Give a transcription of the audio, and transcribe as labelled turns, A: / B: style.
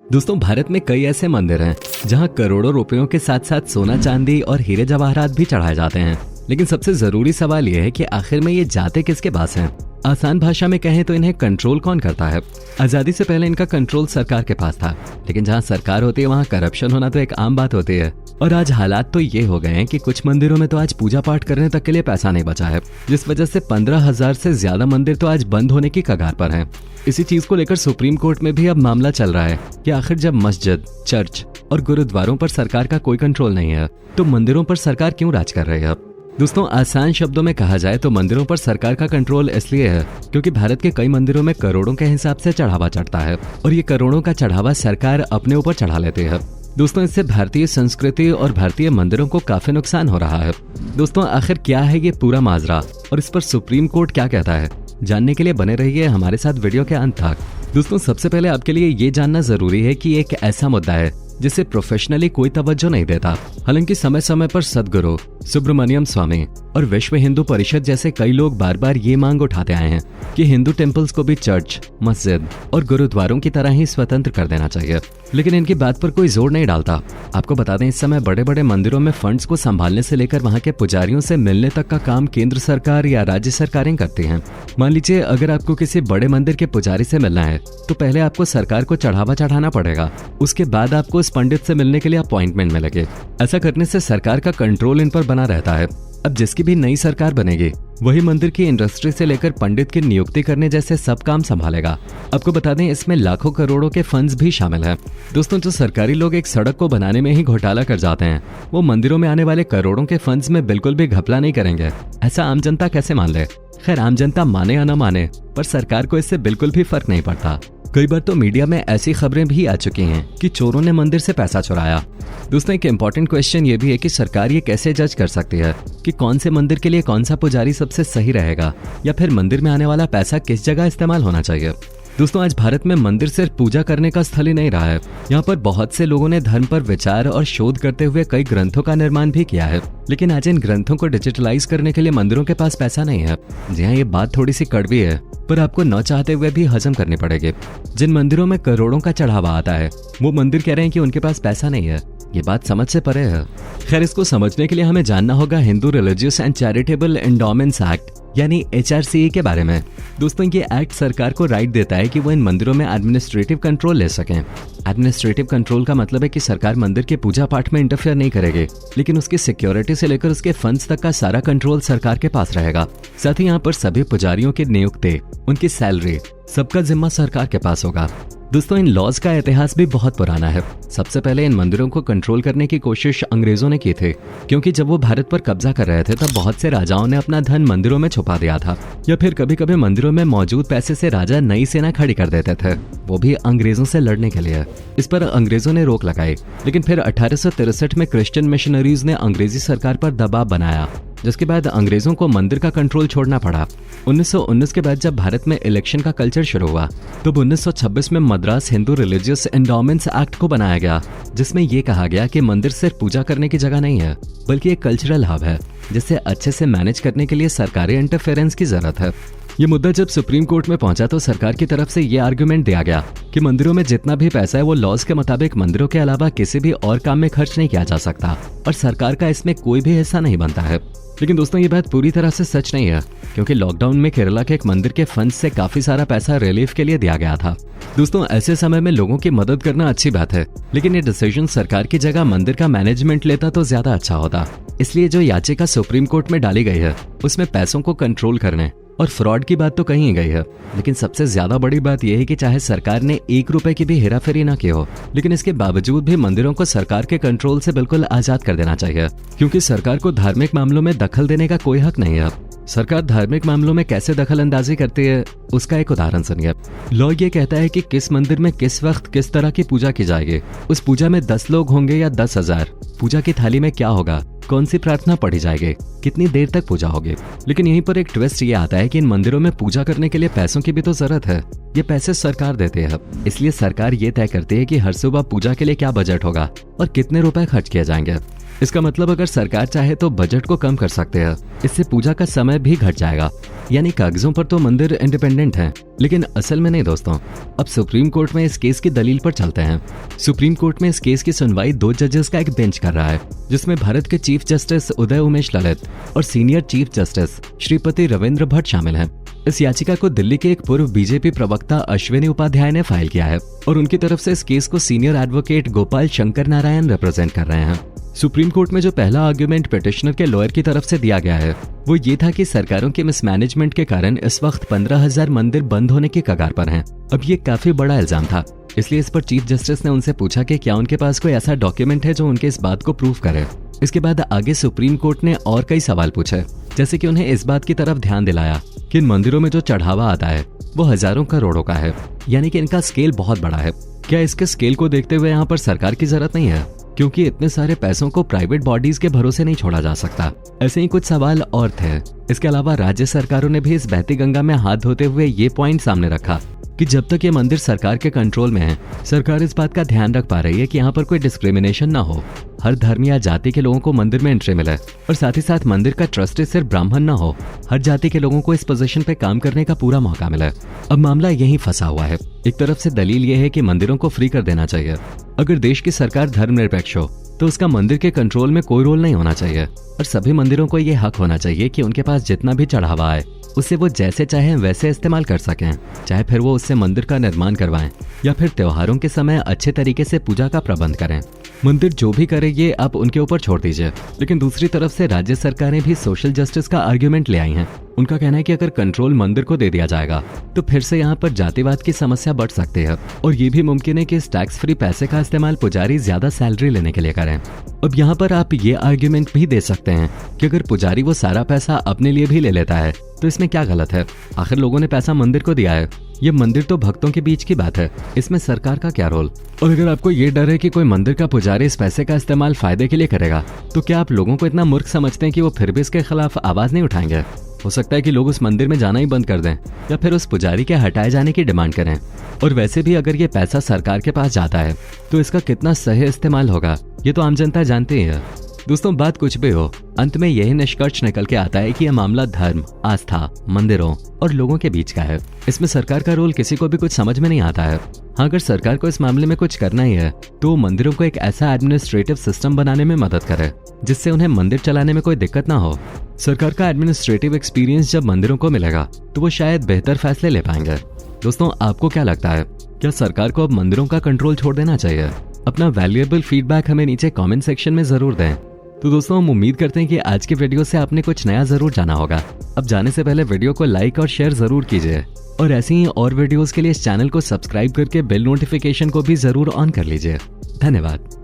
A: दोस्तों, भारत में कई ऐसे मंदिर हैं जहां करोड़ों रुपयों के साथ साथ सोना चांदी और हीरे जवाहरात भी चढ़ाए जाते हैं। लेकिन सबसे जरूरी सवाल यह है कि आखिर में ये जाते किसके पास हैं? आसान भाषा में कहें तो इन्हें कंट्रोल कौन करता है? आजादी से पहले इनका कंट्रोल सरकार के पास था, लेकिन जहां सरकार होती है वहां करप्शन होना तो एक आम बात होती है। और आज हालात तो ये हो गए हैं कि कुछ मंदिरों में तो आज पूजा पाठ करने तक के लिए पैसा नहीं बचा है, जिस वजह से 15,000 से ज्यादा मंदिर तो आज बंद होने की कगार पर हैं। इसी चीज को लेकर सुप्रीम कोर्ट में भी अब मामला चल रहा है कि आखिर जब मस्जिद, चर्च और गुरुद्वारों पर सरकार का कोई कंट्रोल नहीं है तो मंदिरों पर सरकार क्यों राज कर रही है? दोस्तों, आसान शब्दों में कहा जाए तो मंदिरों पर सरकार का कंट्रोल इसलिए है क्योंकि भारत के कई मंदिरों में करोड़ों के हिसाब से चढ़ावा चढ़ता है और ये करोड़ों का चढ़ावा सरकार अपने ऊपर चढ़ा लेती है। दोस्तों, इससे भारतीय संस्कृति और भारतीय मंदिरों को काफी नुकसान हो रहा है। दोस्तों, आखिर क्या है ये पूरा माजरा और इस पर सुप्रीम कोर्ट क्या कहता है? जानने के लिए बने रहिए हमारे साथ वीडियो के अंत तक। दोस्तों, सबसे पहले आपके लिए ये जानना जरूरी है कि एक ऐसा मुद्दा है जिसे प्रोफेशनली कोई तवज्जो नहीं देता। हालांकि समय समय पर सदगुरु सुब्रमण्यम स्वामी और विश्व हिंदू परिषद जैसे कई लोग बार बार ये मांग उठाते आए हैं कि हिंदू टेम्पल्स को भी चर्च, मस्जिद और गुरुद्वारों की तरह ही स्वतंत्र कर देना चाहिए, लेकिन इनकी बात पर कोई जोर नहीं डालता। आपको बता दें, इस समय बड़े बड़े मंदिरों में फंड्स को संभालने से लेकर वहां के पुजारियों से मिलने तक का काम केंद्र सरकार या राज्य सरकारें करती हैं। मान लीजिए, अगर आपको किसी बड़े मंदिर के पुजारी से मिलना है तो पहले आपको सरकार को चढ़ावा चढ़ाना पड़ेगा, उसके बाद आपको उस पंडित से मिलने के लिए अपॉइंटमेंट मिलेगी। ऐसा करने से सरकार का कंट्रोल इन पर बना रहता है। अब जिसकी भी नई सरकार बनेगी वही मंदिर की इंडस्ट्री से लेकर पंडित की नियुक्ति करने जैसे सब काम संभालेगा। आपको बता दें, इसमें लाखों करोड़ों के फंड्स भी शामिल हैं। दोस्तों, जो सरकारी लोग एक सड़क को बनाने में ही घोटाला कर जाते हैं, वो मंदिरों में आने वाले करोड़ों के फंड्स में बिल्कुल भी घपला नहीं करेंगे। ऐसा आम जनता कैसे मान ले? खैर, आम जनता माने या न माने, पर सरकार को इससे बिल्कुल भी फर्क नहीं पड़ता। कई बार तो मीडिया में ऐसी खबरें भी आ चुकी हैं कि चोरों ने मंदिर से पैसा चुराया। दोस्तों, एक इम्पोर्टेंट क्वेश्चन ये भी है कि सरकार ये कैसे जज कर सकती है कि कौन से मंदिर के लिए कौन सा पुजारी सबसे सही रहेगा, या फिर मंदिर में आने वाला पैसा किस जगह इस्तेमाल होना चाहिए? दोस्तों, आज भारत में मंदिर सिर्फ पूजा करने का स्थल ही नहीं रहा है। यहाँ पर बहुत से लोगों ने धर्म पर विचार और शोध करते हुए कई ग्रंथों का निर्माण भी किया है, लेकिन आज इन ग्रंथों को डिजिटलाइज करने के लिए मंदिरों के पास पैसा नहीं है। जी हाँ, ये बात थोड़ी सी कड़वी है, पर आपको न चाहते हुए भी हजम करनी पड़ेगी। जिन मंदिरों में करोड़ों का चढ़ावा आता है वो मंदिर कह रहे हैं कि उनके पास पैसा नहीं है। ये बात समझ से परे है। खैर, इसको समझने के लिए हमें जानना होगा Hindu religious and charitable endowments act यानी HRCE के बारे में। दोस्तों, ये एक्ट सरकार को राइट देता है कि वो इन मंदिरों में एडमिनिस्ट्रेटिव कंट्रोल ले सकें। एडमिनिस्ट्रेटिव कंट्रोल का मतलब है कि सरकार मंदिर के पूजा पाठ में इंटरफेयर नहीं करेगी, लेकिन उसकी सिक्योरिटी से लेकर उसके फंड्स तक का सारा कंट्रोल सरकार के पास रहेगा। साथ ही यहाँ पर सभी पुजारियों की नियुक्ति, उनकी सैलरी, सबका जिम्मा सरकार के पास होगा। दोस्तों, इन लॉज का इतिहास भी बहुत पुराना है। सबसे पहले इन मंदिरों को कंट्रोल करने की कोशिश अंग्रेजों ने की थी, क्योंकि जब वो भारत पर कब्जा कर रहे थे तब बहुत से राजाओं ने अपना धन मंदिरों में छुपा दिया था, या फिर कभी कभी मंदिरों में मौजूद पैसे से राजा नई सेना खड़ी कर देते थे, वो भी अंग्रेजों से लड़ने के लिए। इस पर अंग्रेजों ने रोक लगाई, लेकिन फिर 1863 में क्रिश्चियन मिशनरीज ने अंग्रेजी सरकार पर दबाव बनाया, जिसके बाद अंग्रेजों को मंदिर का कंट्रोल छोड़ना पड़ा। 1919 के बाद जब भारत में इलेक्शन का कल्चर शुरू हुआ तब 1926 में Madras Hindu religious endowments act को बनाया गया, जिसमें यह कहा गया कि मंदिर सिर्फ पूजा करने की जगह नहीं है, बल्कि एक कल्चरल हब है जिसे अच्छे से मैनेज करने के लिए सरकारी इंटरफेरेंस की जरूरत है। ये मुद्दा जब सुप्रीम कोर्ट में पहुंचा तो सरकार की तरफ से ये आर्गुमेंट दिया गया कि मंदिरों में जितना भी पैसा है वो लॉज के मुताबिक मंदिरों के अलावा किसी भी और काम में खर्च नहीं किया जा सकता और सरकार का इसमें कोई भी हिस्सा नहीं बनता है। लेकिन दोस्तों, ये बात पूरी तरह से सच नहीं है, क्योंकि लॉकडाउन में केरला के एक मंदिर के फंड से काफी सारा पैसा रिलीफ के लिए दिया गया था। दोस्तों, ऐसे समय में लोगों की मदद करना अच्छी बात है, लेकिन ये डिसीजन सरकार की जगह मंदिर का मैनेजमेंट लेता तो ज्यादा अच्छा होता। इसलिए जो याचिका सुप्रीम कोर्ट में डाली गई है उसमें पैसों को कंट्रोल करने और फ्रॉड की बात तो कही गई है, लेकिन सबसे ज्यादा बड़ी बात यह है कि चाहे सरकार ने 1 रुपए की भी हेराफेरी ना की हो, लेकिन इसके बावजूद भी मंदिरों को सरकार के कंट्रोल से बिल्कुल आजाद कर देना चाहिए, क्योंकि सरकार को धार्मिक मामलों में दखल देने का कोई हक नहीं है। सरकार धार्मिक मामलों में कैसे दखल अंदाजी करती है उसका एक उदाहरण सुनिए। लॉ ये कहता है कि किस मंदिर में किस वक्त किस तरह की पूजा की जाएगी, उस पूजा में 10 लोग होंगे या 10,000, पूजा की थाली में क्या होगा, कौन सी प्रार्थना पढ़ी जाएगी, कितनी देर तक पूजा होगी। लेकिन यहीं पर एक ट्विस्ट ये आता है कि इन मंदिरों में पूजा करने के लिए पैसों की भी तो जरूरत है। ये पैसे सरकार देती है, इसलिए सरकार ये तय करती है कि हर सुबह पूजा के लिए क्या बजट होगा और कितने रुपए खर्च किए जाएंगे। इसका मतलब अगर सरकार चाहे तो बजट को कम कर सकते हैं। इससे पूजा का समय भी घट जाएगा। यानी कागजों पर तो मंदिर इंडिपेंडेंट हैं, लेकिन असल में नहीं दोस्तों। अब सुप्रीम कोर्ट में इस केस की दलील पर चलते हैं। सुप्रीम कोर्ट में इस केस की सुनवाई 2 जजेस का एक बेंच कर रहा है, जिसमें भारत के चीफ जस्टिस उदय उमेश ललित और senior chief justice Shripati Ravindra Bhatt शामिल हैं। इस याचिका को दिल्ली के एक पूर्व बीजेपी प्रवक्ता अश्विनी उपाध्याय ने फाइल किया है और उनकी तरफ से इस केस को senior advocate Gopal Shankar Narayan represent कर रहे हैं। सुप्रीम कोर्ट में जो पहला आर्ग्यूमेंट पिटिशनर के लॉयर की तरफ से दिया गया है वो ये था कि सरकारों के मिसमैनेजमेंट के कारण इस वक्त 15,000 मंदिर बंद होने की कगार पर हैं। अब ये काफी बड़ा इल्जाम था, इसलिए इस पर चीफ जस्टिस ने उनसे पूछा कि क्या उनके पास कोई ऐसा डॉक्यूमेंट है जो उनके इस बात को प्रूव करे। इसके बाद आगे सुप्रीम कोर्ट ने और कई सवाल पूछे, जैसे कि उन्हें इस बात की तरफ ध्यान दिलाया कि इन मंदिरों में जो चढ़ावा आता है वो हजारों करोड़ों का है, यानी कि इनका स्केल बहुत बड़ा है। क्या इसके स्केल को देखते हुए यहाँ पर सरकार की जरूरत नहीं है, क्योंकि इतने सारे पैसों को प्राइवेट बॉडीज के भरोसे नहीं छोड़ा जा सकता। ऐसे ही कुछ सवाल और थे। इसके अलावा राज्य सरकारों ने भी इस बहती गंगा में हाथ धोते हुए ये पॉइंट सामने रखा कि जब तक ये मंदिर सरकार के कंट्रोल में है, सरकार इस बात का ध्यान रख पा रही है कि यहाँ पर कोई डिस्क्रिमिनेशन ना हो, हर धर्म या जाति के लोगों को मंदिर में एंट्री मिले, और साथ ही साथ मंदिर का ट्रस्टी सिर्फ ब्राह्मण ना हो, हर जाति के लोगों को इस पोजीशन पे काम करने का पूरा मौका मिले। अब मामला यही फंसा हुआ है। एक तरफ से दलील ये है कि मंदिरों को फ्री कर देना चाहिए। अगर देश की सरकार धर्मनिरपेक्ष हो तो उसका मंदिर के कंट्रोल में कोई रोल नहीं होना चाहिए, और सभी मंदिरों को ये हक होना चाहिए कि उनके पास जितना भी चढ़ावा आए उससे वो जैसे चाहे वैसे इस्तेमाल कर सकें, चाहे फिर वो उससे मंदिर का निर्माण करवाएं या फिर त्योहारों के समय अच्छे तरीके से पूजा का प्रबंध करें। मंदिर जो भी करे ये आप उनके ऊपर छोड़ दीजिए। लेकिन दूसरी तरफ से राज्य सरकारें भी सोशल जस्टिस का आर्ग्यूमेंट ले आई हैं। उनका कहना है कि अगर कंट्रोल मंदिर को दे दिया जाएगा तो फिर से यहाँ पर जातिवाद की समस्या बढ़ सकती है, और ये भी मुमकिन है कि इस टैक्स फ्री पैसे का इस्तेमाल पुजारी ज्यादा सैलरी लेने के लिए करें। अब यहाँ पर आप ये आर्ग्यूमेंट भी दे सकते हैं कि अगर पुजारी वो सारा पैसा अपने लिए भी ले लेता है तो इसमें क्या गलत है। आखिर लोगों ने पैसा मंदिर को दिया है, ये मंदिर तो भक्तों के बीच की बात है, इसमें सरकार का क्या रोल। और अगर आपको ये डर है कि कोई मंदिर का पुजारी इस पैसे का इस्तेमाल फायदे के लिए करेगा, तो क्या आप लोगों को इतना मूर्ख समझते हैं कि वो फिर भी इसके खिलाफ आवाज नहीं उठाएंगे। हो सकता है कि लोग उस मंदिर में जाना ही बंद कर दें या फिर उस पुजारी के हटाए जाने की डिमांड करें। और वैसे भी अगर ये पैसा सरकार के पास जाता है तो इसका कितना सही इस्तेमाल होगा ये तो आम जनता जानती है। दोस्तों, बात कुछ भी हो, अंत में यही निष्कर्ष निकल के आता है कि यह मामला धर्म, आस्था, मंदिरों और लोगों के बीच का है। इसमें सरकार का रोल किसी को भी कुछ समझ में नहीं आता है। हाँ, अगर सरकार को इस मामले में कुछ करना ही है तो मंदिरों को एक ऐसा एडमिनिस्ट्रेटिव सिस्टम बनाने में मदद करे जिससे उन्हें मंदिर चलाने में कोई दिक्कत ना हो। सरकार का एडमिनिस्ट्रेटिव एक्सपीरियंस जब मंदिरों को मिलेगा तो वो शायद बेहतर फैसले ले पाएंगे। दोस्तों, आपको क्या लगता है, क्या सरकार को अब मंदिरों का कंट्रोल छोड़ देना चाहिए? अपना वैल्यूएबल फीडबैक हमें नीचे कमेंट सेक्शन में जरूर दें। तो दोस्तों, हम उम्मीद करते हैं कि आज के वीडियो से आपने कुछ नया जरूर जाना होगा। अब जाने से पहले वीडियो को लाइक और शेयर जरूर कीजिए, और ऐसे ही और वीडियोस के लिए इस चैनल को सब्सक्राइब करके बेल नोटिफिकेशन को भी जरूर ऑन कर लीजिए। धन्यवाद।